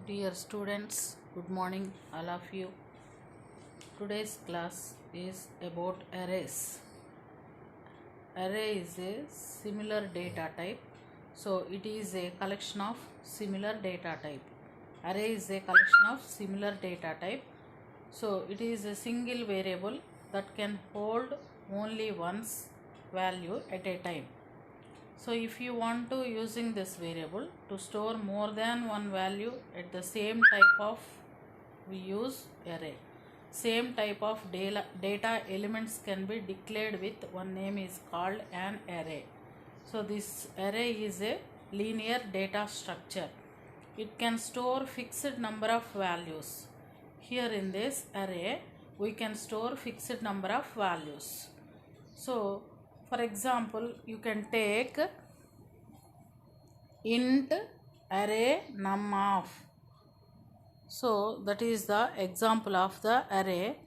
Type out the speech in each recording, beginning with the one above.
Dear students, good morning, all of you. Today's class is about arrays. Array is a similar data type, so it is a collection of similar data type. Array is a collection of similar data type, so it is a single variable that can hold only one's value at a time. So if you want to using this variable to store more than one value at the same type of, we use array. Same type of data elements can be declared with one name is called an array. So this array is a linear data structure. It can store fixed number of values. Here in this array we can store fixed number of values. So for example, you can take int array num of. So that is the example of the array.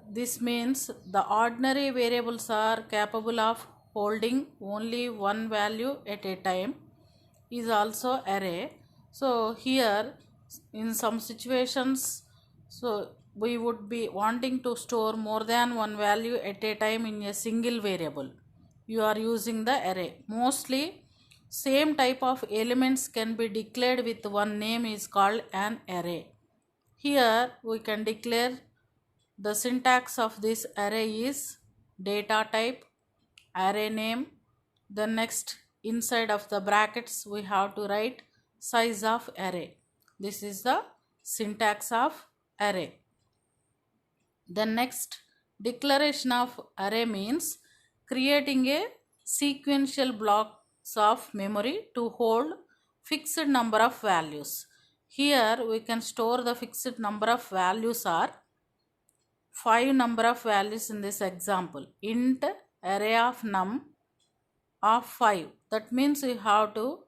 This means the ordinary variables are capable of holding only one value at a time is also array. So here in some situations, so we would be wanting to store more than one value at a time in a single variable. You are using the array. Mostly same type of elements can be declared with one name is called an array. Here we can declare the syntax of this array is data type, array name, the next inside of the brackets we have to write size of array. This is the syntax of array. The next declaration of array means creating a sequential blocks of memory to hold fixed number of values. Here we can store the fixed number of values are 5 number of values in this example. Int array of num of 5. That means you have to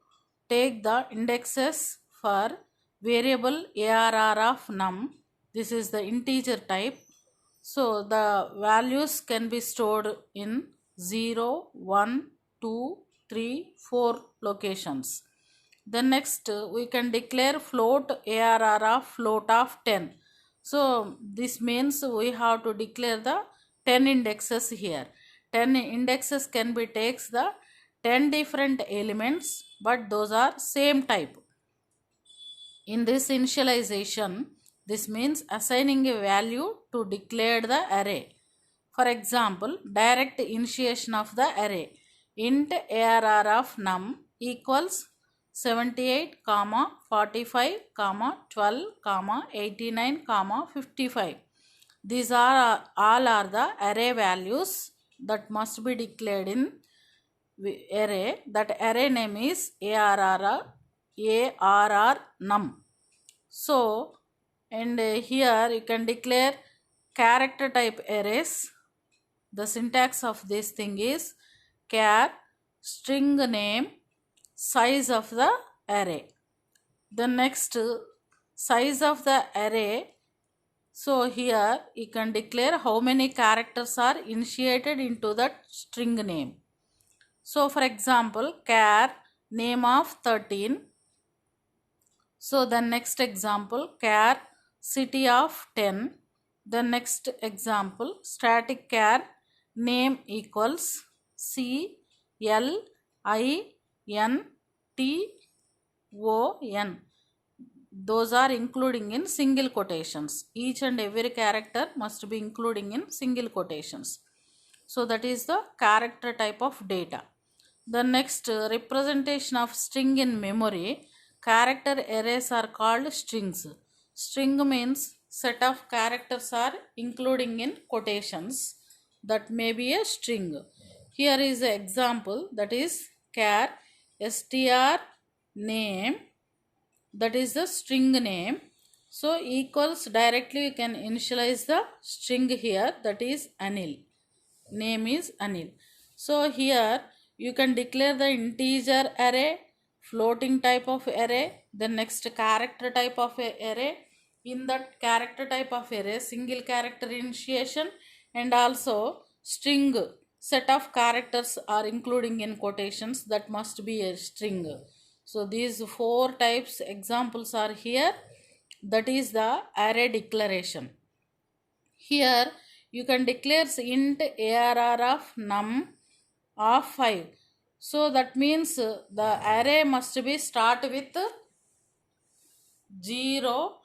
take the indexes for variable arr of num. This is the integer type. So the values can be stored in 0, 1, 2, 3, 4 locations. Then next we can declare float arr of float of 10. So this means we have to declare the 10 indexes here. 10 indexes can be takes the 10 different elements, but those are same type. In this initialization, this means assigning a value to declare the array. For example, direct initiation of the array. Int arr of num equals 78, 45, 12, 89, 55. These are all are the array values that must be declared in array. That array name is arr num. So and here you can declare character type arrays. The syntax of this thing is char string name size of the array. The next size of the array. So here you can declare how many characters are initiated into that string name. So for example, char name of 13. So the next example, char city of 10. The next example, static char name equals CLINTON. Those are including in single quotations. Each and every character must be including in single quotations. So that is the character type of data. The next representation of string in memory. Character arrays are called strings. String means set of characters are including in quotations. That may be a string. Here is an example, that is char str name, that is the string name. So equals directly you can initialize the string here, that is Anil. Name is Anil. So here you can declare the integer array, floating type of array, the next character type of array. In that character type of array, single character initiation and also string set of characters are including in quotations, that must be a string. So these 4 types examples are here. That is the array declaration. Here you can declare int arr of num of 5. So that means the array must be start with 0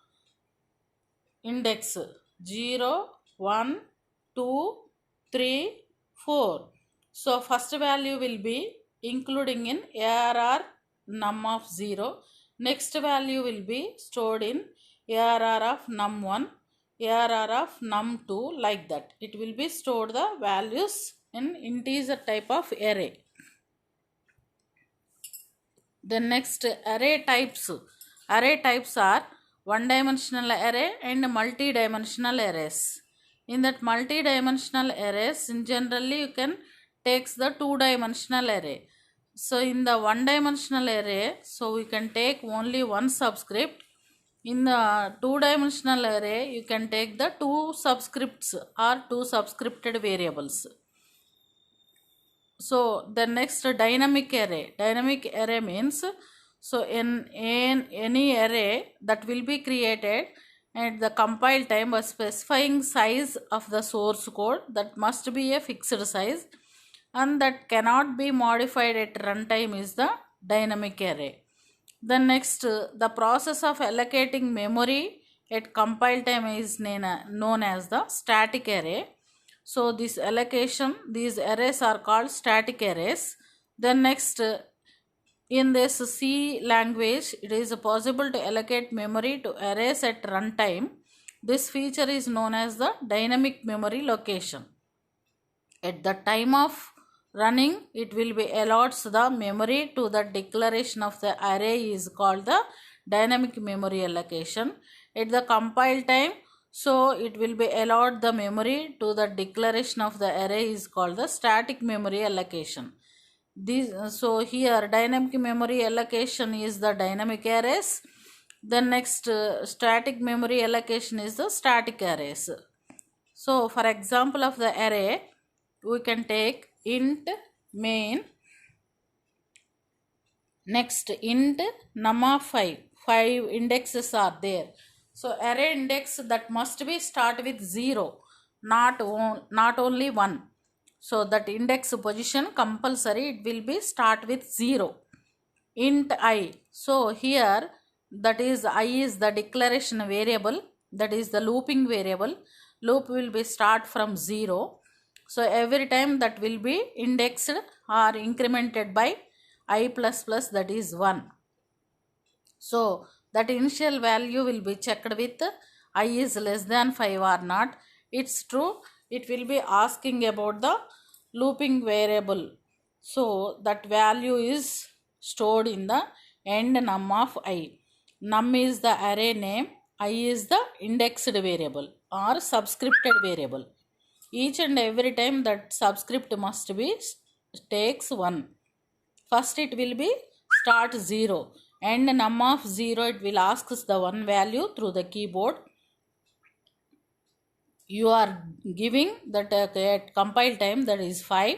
index, 0, 1, 2, 3, 4. So first value will be including in arr num of 0. Next value will be stored in arr of num1, arr of num2, like that. It will be stored the values in integer type of array. Then next, array types. Array types are one-dimensional array and multi-dimensional arrays. In that multi-dimensional arrays, in generally you can take the two-dimensional array. So in the one-dimensional array, so we can take only one subscript. In the two-dimensional array, you can take the two subscripts or two subscripted variables. So the next, dynamic array. Dynamic array means, so in any array that will be created at the compile time by specifying size of the source code, that must be a fixed size and that cannot be modified at runtime, is the dynamic array. Then next, the process of allocating memory at compile time is known as the static array. So this allocation, these arrays are called static arrays. Then next, in this C language, it is possible to allocate memory to arrays at runtime. This feature is known as the dynamic memory location. At the time of running, it will be allots the memory to the declaration of the array is called the dynamic memory allocation. At the compile time, so it will be allowed the memory to the declaration of the array is called the static memory allocation. So here dynamic memory allocation is the dynamic arrays. The next, static memory allocation is the static arrays. So for example of the array, we can take int main, next int num of 5. 5 indexes are there. So array index that must be start with 0, not only 1. So that index position compulsory, it will be start with 0. Int I. So here that is I is the declaration variable, that is the looping variable. Loop will be start from 0. So every time that will be indexed or incremented by I plus plus, that is 1. So that initial value will be checked with I is less than 5 or not. It's true, it will be asking about the looping variable. So that value is stored in the end num of I. Num is the array name, I is the indexed variable or subscripted variable. Each and every time that subscript must be takes 1. First it will be start 0 and num of 0, it will ask us the 1 value through the keyboard. You are giving that at compile time, that is 5.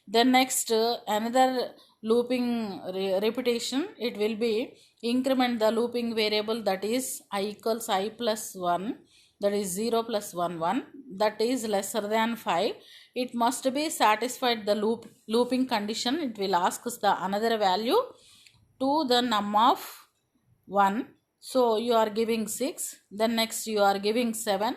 Then next, another looping repetition, it will be increment the looping variable, that is I equals I plus 1, that is 0 plus 1 1, that is lesser than 5. It must be satisfied the looping condition. It will ask us the another value to the num of 1. So you are giving 6, then next you are giving 7,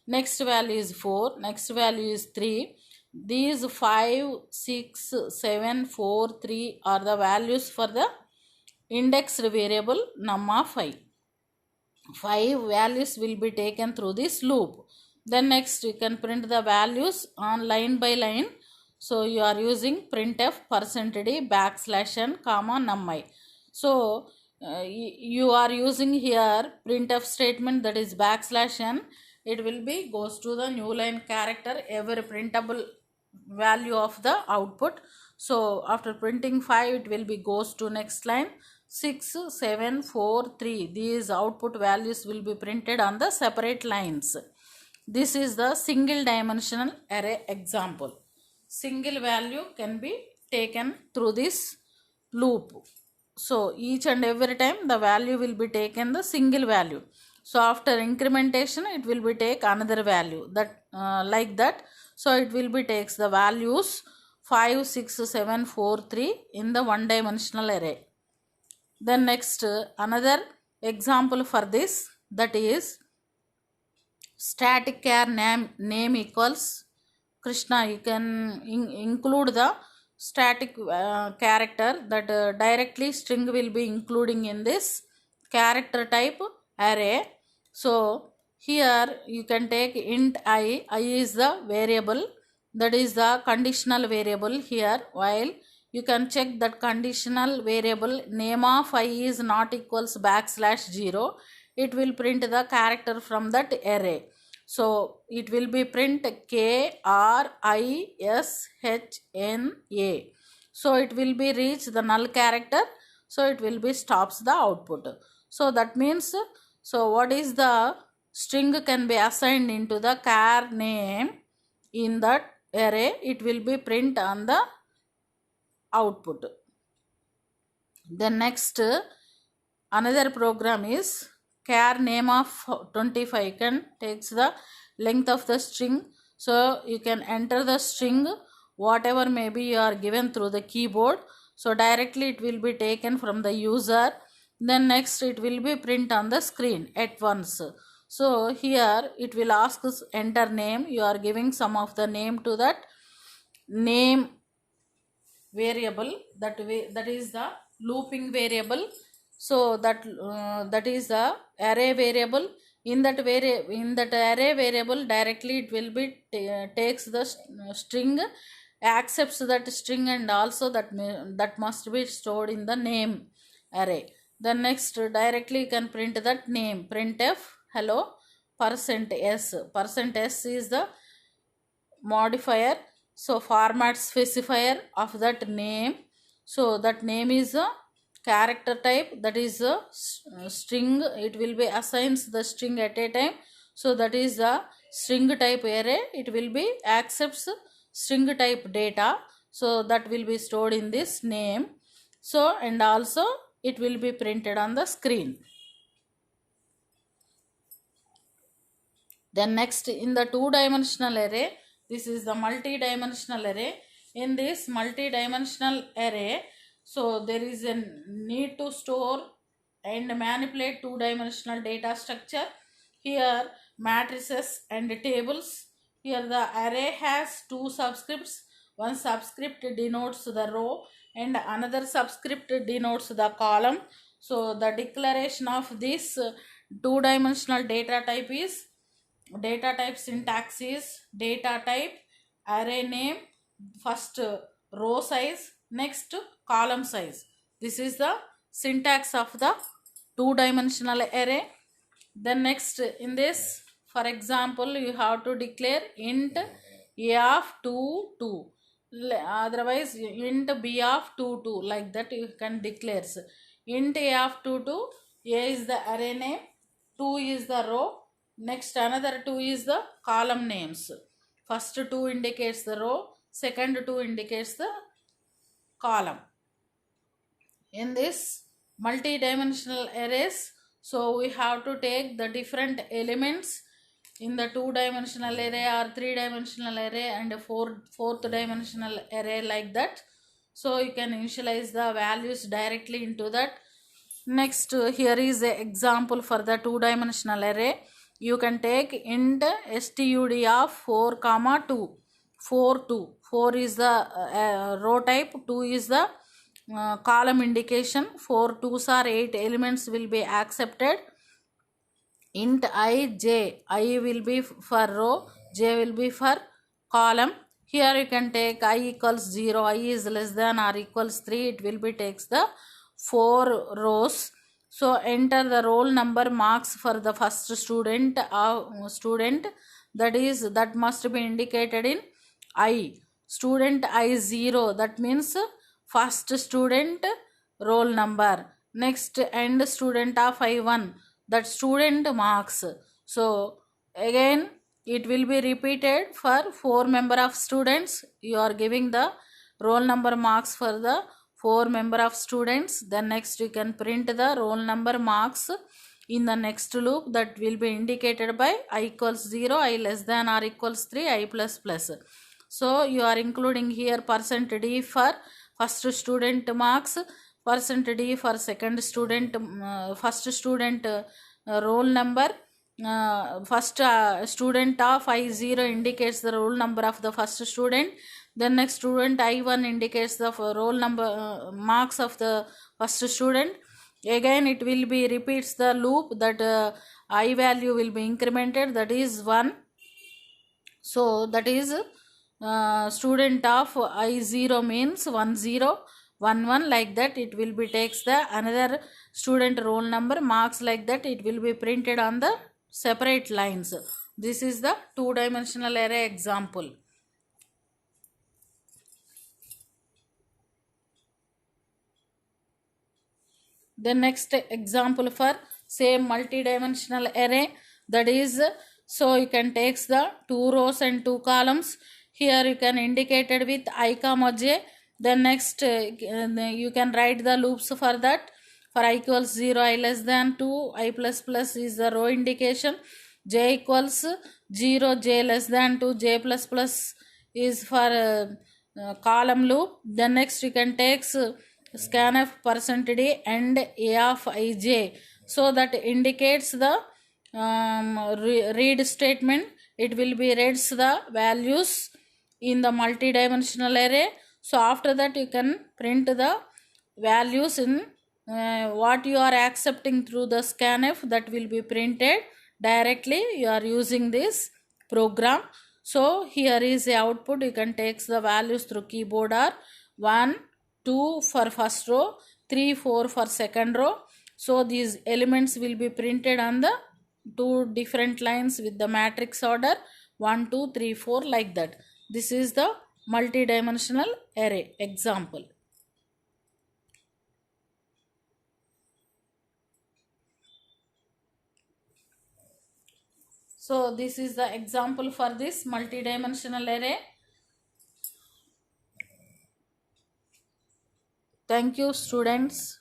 next value is 4, next value is 3. These 5, 6, 7, 4, 3 are the values for the indexed variable num of 5. 5 values will be taken through this loop. Then next you can print the values on line by line. So you are using printf %d \n comma num_i. So you are using here printf statement, that is \n. It will be goes to the new line character, every printable value of the output. So after printing 5, it will be goes to next line 6, 7, 4, 3. These output values will be printed on the separate lines. This is the single dimensional array example. Single value can be taken through this loop. So each and every time the value will be taken the single value. So after incrementation it will be take another value, that like that. So it will be takes the values 5, 6, 7, 4, 3 in the one dimensional array. Then next another example for this, that is static char name equals Krishna. You can include the static character, that directly string will be including in this character type array. So here you can take int I is the variable, that is the conditional variable here. While you can check that conditional variable name of I is not equals \0, it will print the character from that array. So it will be print KRISHNA. So it will be reach the null character. So it will be stops the output. So that means, so what is the string can be assigned into the char name in that array, it will be print on the output. Then next another program is char name of 25. Can takes the length of the string. So you can enter the string whatever maybe you are given through the keyboard. So directly it will be taken from the user. Then next it will be print on the screen at once. So here it will ask us enter name. You are giving some of the name to that name variable, that is the looping variable. So that is the array variable. In that array variable directly it will be takes the string, accepts that string, and also that must be stored in the name array. Then next directly you can print that name, printf hello %s. %s is the modifier, so format specifier of that name. So that name is a character type, that is a string. It will be assigns the string at a time. So that is the string type array. It will be accepts string type data. So that will be stored in this name. So and also it will be printed on the screen. Then next in the two-dimensional array, this is the multi-dimensional array. In this multi-dimensional array, so there is a need to store and manipulate two-dimensional data structure. Here matrices and tables. Here the array has two subscripts. One subscript denotes the row and another subscript denotes the column. So the declaration of this two-dimensional data type is, data type syntax is data type array name, first row size, next column size. This is the syntax of the two-dimensional array. Then next in this, for example, you have to declare int a of 2 2, otherwise int b of 2 2, like that you can declare. Int a of 2 2, a is the array name, 2 is the row, next another 2 is the column names. First 2 indicates the row, second 2 indicates the column. In this multi-dimensional arrays, so we have to take the different elements in the two-dimensional array or three-dimensional array and a fourth dimensional array, like that. So you can initialize the values directly into that. Next here is the example for the two-dimensional array. You can take int stud of 4 comma 2, 4 2, 4 is the row type, 2 is the column indication. 4 2s are 8 elements will be accepted. Int I j, I will be for row, j will be for column. Here you can take I equals 0, I is less than or equals 3, it will be takes the 4 rows. So enter the roll number marks for the first student, that must be indicated in I. Student I 0, that means first student roll number. Next end student of I1, that student marks. So again it will be repeated for 4 member of students. You are giving the roll number marks for the 4 member of students. Then next you can print the roll number marks in the next loop that will be indicated by I equals 0, I less than or equals 3, I plus plus. So you are including here percent D for first student marks, percent D for second student, first student roll number. First student of I0 indicates the roll number of the first student. Then next student I1 indicates the roll number marks of the first student. Again it will be repeats the loop that I value will be incremented, that is 1. So that is student of I0 means 1 0 1 1, like that it will be takes the another student roll number marks, like that it will be printed on the separate lines. This is the two-dimensional array example. The next example for same multi-dimensional array, that is, so you can take the 2 rows and 2 columns. Here you can indicate it with I comma j. Then next you can write the loops for that. For I equals 0, I less than 2, I plus plus is the row indication. J equals 0, j less than 2, j plus plus is for column loop. Then next you can take scanf percent d and a of ij, so that indicates the read statement. It will be reads the values in the multi-dimensional array. So after that you can print the values in what you are accepting through the scanf, that will be printed directly. You are using this program. So here is the output. You can take the values through keyboard are 1 2 for first row, 3 4 for second row. So these elements will be printed on the 2 different lines with the matrix order 1 2 3 4, like that. This is the multi-dimensional array example. So this is the example for this multi-dimensional array. Thank you, students.